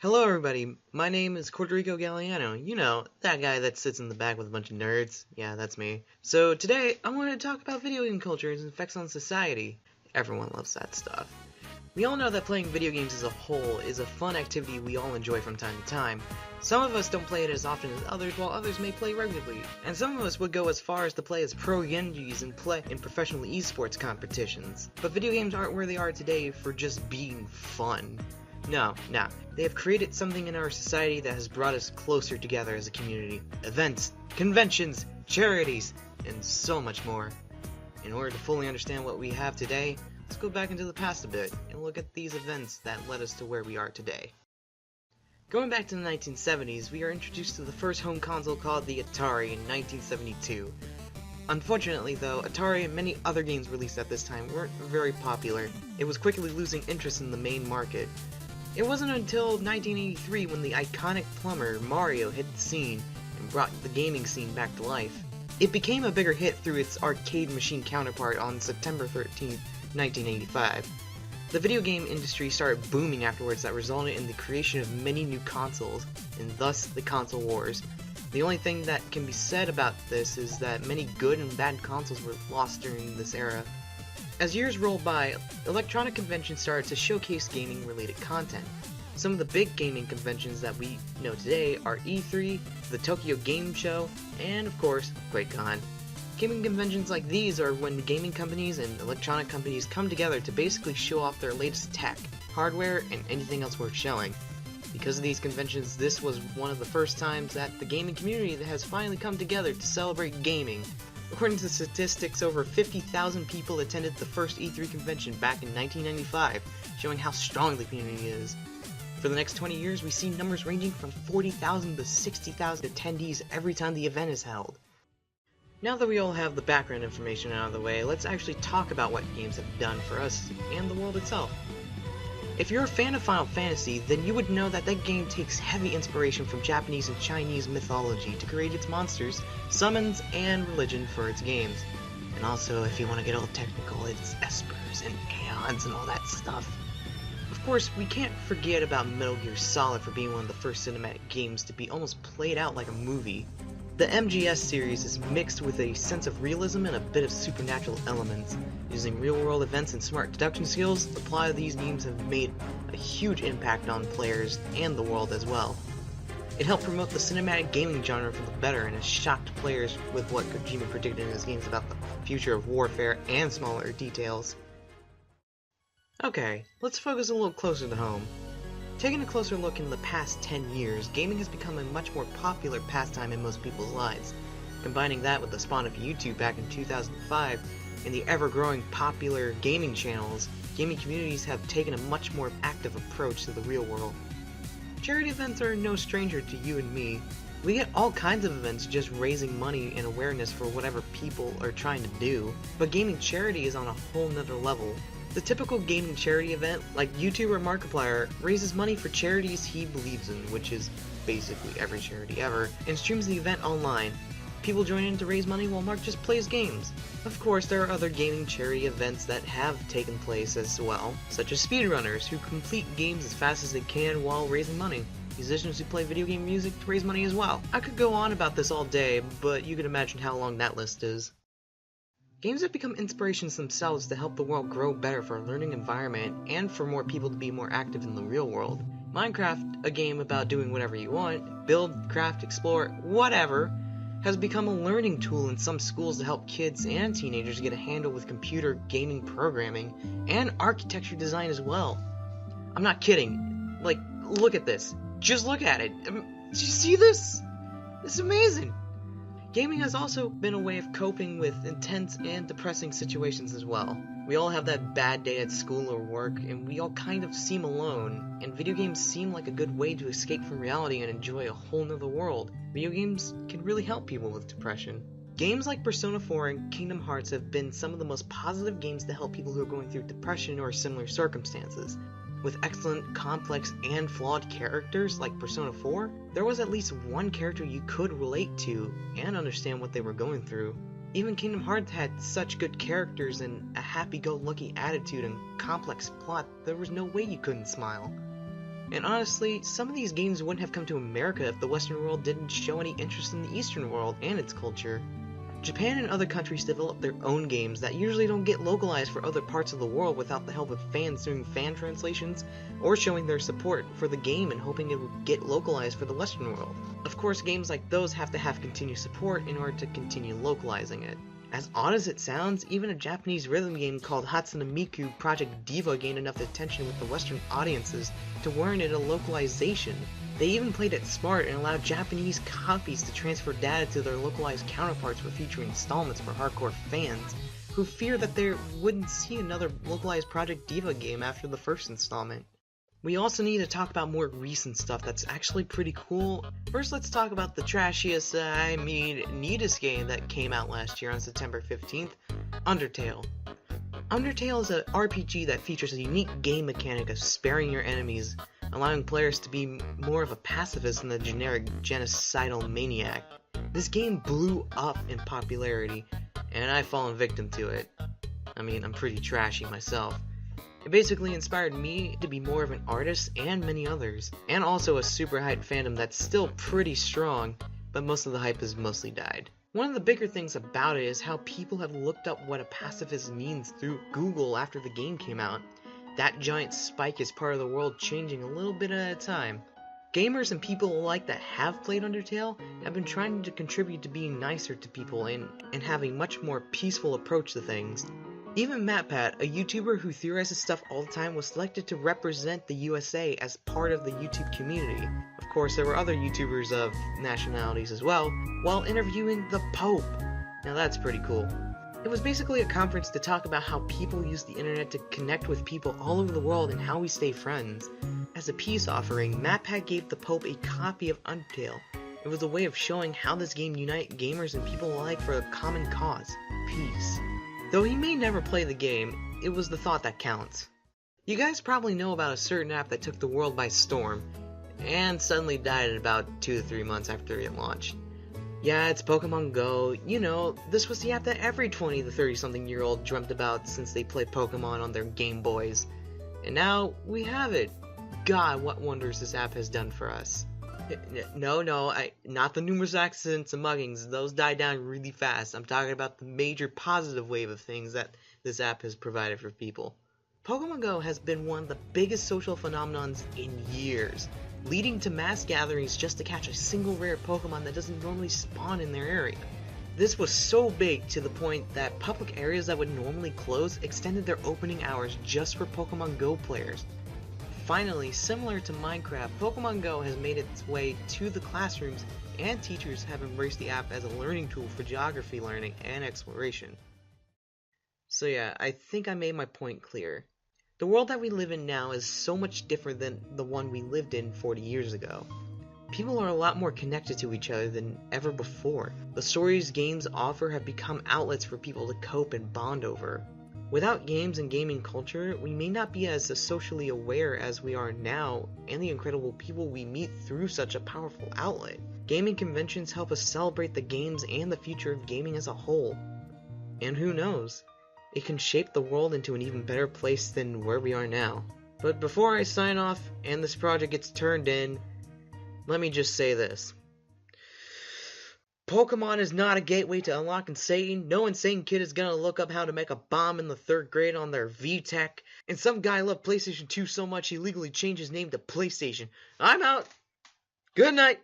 Hello everybody, my name is Corderico Galliano. You know, that guy that sits in the back with a bunch of nerds. Yeah, that's me. So today, I wanted to talk about video game culture and its effects on society. Everyone loves that stuff. We all know that playing video games as a whole is a fun activity we all enjoy from time to time. Some of us don't play it as often as others, while others may play regularly. And some of us would go as far as to play as pro Genjis and play in professional esports competitions. But video games aren't where they are today for just being fun. No. They have created something in our society that has brought us closer together as a community. Events, conventions, charities, and so much more. In order to fully understand what we have today, let's go back into the past a bit and look at these events that led us to where we are today. Going back to the 1970s, we are introduced to the first home console called the Atari in 1972. Unfortunately though, Atari and many other games released at this time weren't very popular. It was quickly losing interest in the main market. It wasn't until 1983 when the iconic plumber Mario hit the scene and brought the gaming scene back to life. It became a bigger hit through its arcade machine counterpart on September 13, 1985. The video game industry started booming afterwards that resulted in the creation of many new consoles, and thus the console wars. The only thing that can be said about this is that many good and bad consoles were lost during this era. As years rolled by, electronic conventions started to showcase gaming-related content. Some of the big gaming conventions that we know today are E3, the Tokyo Game Show, and of course, QuakeCon. Gaming conventions like these are when gaming companies and electronic companies come together to basically show off their latest tech, hardware, and anything else worth showing. Because of these conventions, this was one of the first times that the gaming community has finally come together to celebrate gaming. According to statistics, over 50,000 people attended the first E3 convention back in 1995, showing how strong the community is. For the next 20 years, we see numbers ranging from 40,000 to 60,000 attendees every time the event is held. Now that we all have the background information out of the way, let's actually talk about what games have done for us and the world itself. If you're a fan of Final Fantasy, then you would know that that game takes heavy inspiration from Japanese and Chinese mythology to create its monsters, summons, and religion for its games. And also, if you want to get all technical, it's espers and aeons and all that stuff. Of course, we can't forget about Metal Gear Solid for being one of the first cinematic games to be almost played out like a movie. The MGS series is mixed with a sense of realism and a bit of supernatural elements. Using real-world events and smart deduction skills, the plot of these games have made a huge impact on players and the world as well. It helped promote the cinematic gaming genre for the better and has shocked players with what Kojima predicted in his games about the future of warfare and smaller details. Okay, let's focus a little closer to home. Taking a closer look in the past 10 years, gaming has become a much more popular pastime in most people's lives. Combining that with the spawn of YouTube back in 2005 and the ever-growing popular gaming channels, gaming communities have taken a much more active approach to the real world. Charity events are no stranger to you and me. We get all kinds of events just raising money and awareness for whatever people are trying to do, but gaming charity is on a whole nother level. The typical gaming charity event, like YouTuber Markiplier, raises money for charities he believes in, which is basically every charity ever, and streams the event online. People join in to raise money while Mark just plays games. Of course, there are other gaming charity events that have taken place as well, such as speedrunners who complete games as fast as they can while raising money. Musicians who play video game music to raise money as well. I could go on about this all day, but you can imagine how long that list is. Games have become inspirations themselves to help the world grow better for a learning environment and for more people to be more active in the real world. Minecraft, a game about doing whatever you want, build, craft, explore, whatever, has become a learning tool in some schools to help kids and teenagers get a handle with computer gaming programming and architecture design as well. I'm not kidding. Like, look at this. Just look at it. Did you see this? This is amazing. Gaming has also been a way of coping with intense and depressing situations as well. We all have that bad day at school or work, and we all kind of seem alone, and video games seem like a good way to escape from reality and enjoy a whole nother world. Video games can really help people with depression. Games like Persona 4 and Kingdom Hearts have been some of the most positive games to help people who are going through depression or similar circumstances. With excellent, complex, and flawed characters like Persona 4, there was at least one character you could relate to and understand what they were going through. Even Kingdom Hearts had such good characters and a happy-go-lucky attitude and complex plot, there was no way you couldn't smile. And honestly, some of these games wouldn't have come to America if the Western world didn't show any interest in the Eastern world and its culture. Japan and other countries develop their own games that usually don't get localized for other parts of the world without the help of fans doing fan translations or showing their support for the game and hoping it would get localized for the Western world. Of course, games like those have to have continued support in order to continue localizing it. As odd as it sounds, even a Japanese rhythm game called Hatsune Miku Project Diva gained enough attention with the Western audiences to warrant it a localization. They even played it smart and allowed Japanese copies to transfer data to their localized counterparts for future installments for hardcore fans, who fear that they wouldn't see another localized Project Diva game after the first installment. We also need to talk about more recent stuff that's actually pretty cool. First, let's talk about the trashiest, neatest game that came out last year on September 15th, Undertale. Undertale is an RPG that features a unique game mechanic of sparing your enemies, allowing players to be more of a pacifist than the generic genocidal maniac. This game blew up in popularity, and I've fallen victim to it. I mean, I'm pretty trashy myself. It basically inspired me to be more of an artist and many others, and also a super hyped fandom that's still pretty strong, but most of the hype has mostly died. One of the bigger things about it is how people have looked up what a pacifist means through Google after the game came out. That giant spike is part of the world changing a little bit at a time. Gamers and people alike that have played Undertale have been trying to contribute to being nicer to people and have a much more peaceful approach to things. Even MatPat, a YouTuber who theorizes stuff all the time, was selected to represent the USA as part of the YouTube community. Of course, there were other YouTubers of nationalities as well, while interviewing the Pope. Now that's pretty cool. It was basically a conference to talk about how people use the internet to connect with people all over the world and how we stay friends. As a peace offering, MatPat gave the Pope a copy of Undertale. It was a way of showing how this game unites gamers and people alike for a common cause, peace. Though he may never play the game, it was the thought that counts. You guys probably know about a certain app that took the world by storm, and suddenly died in about 2 to 3 months after it launched. Yeah, it's Pokemon Go. You know, this was the app that every 20 to 30 something year old dreamt about since they played Pokemon on their Game Boys. And now, we have it. God, what wonders this app has done for us. No, not the numerous accidents and muggings. Those died down really fast. I'm talking about the major positive wave of things that this app has provided for people. Pokemon Go has been one of the biggest social phenomenons in years, leading to mass gatherings just to catch a single rare Pokemon that doesn't normally spawn in their area. This was so big to the point that public areas that would normally close extended their opening hours just for Pokemon Go players. Finally, similar to Minecraft, Pokemon Go has made its way to the classrooms, and teachers have embraced the app as a learning tool for geography learning and exploration. So yeah, I think I made my point clear. The world that we live in now is so much different than the one we lived in 40 years ago. People are a lot more connected to each other than ever before. The stories games offer have become outlets for people to cope and bond over. Without games and gaming culture, we may not be as socially aware as we are now, and the incredible people we meet through such a powerful outlet. Gaming conventions help us celebrate the games and the future of gaming as a whole. And who knows? It can shape the world into an even better place than where we are now. But before I sign off and this project gets turned in, let me just say this. Pokemon is not a gateway to unlocking Satan. No insane kid is gonna look up how to make a bomb in the 3rd grade on their VTech. And some guy loved PlayStation 2 so much he legally changed his name to PlayStation. I'm out. Good night.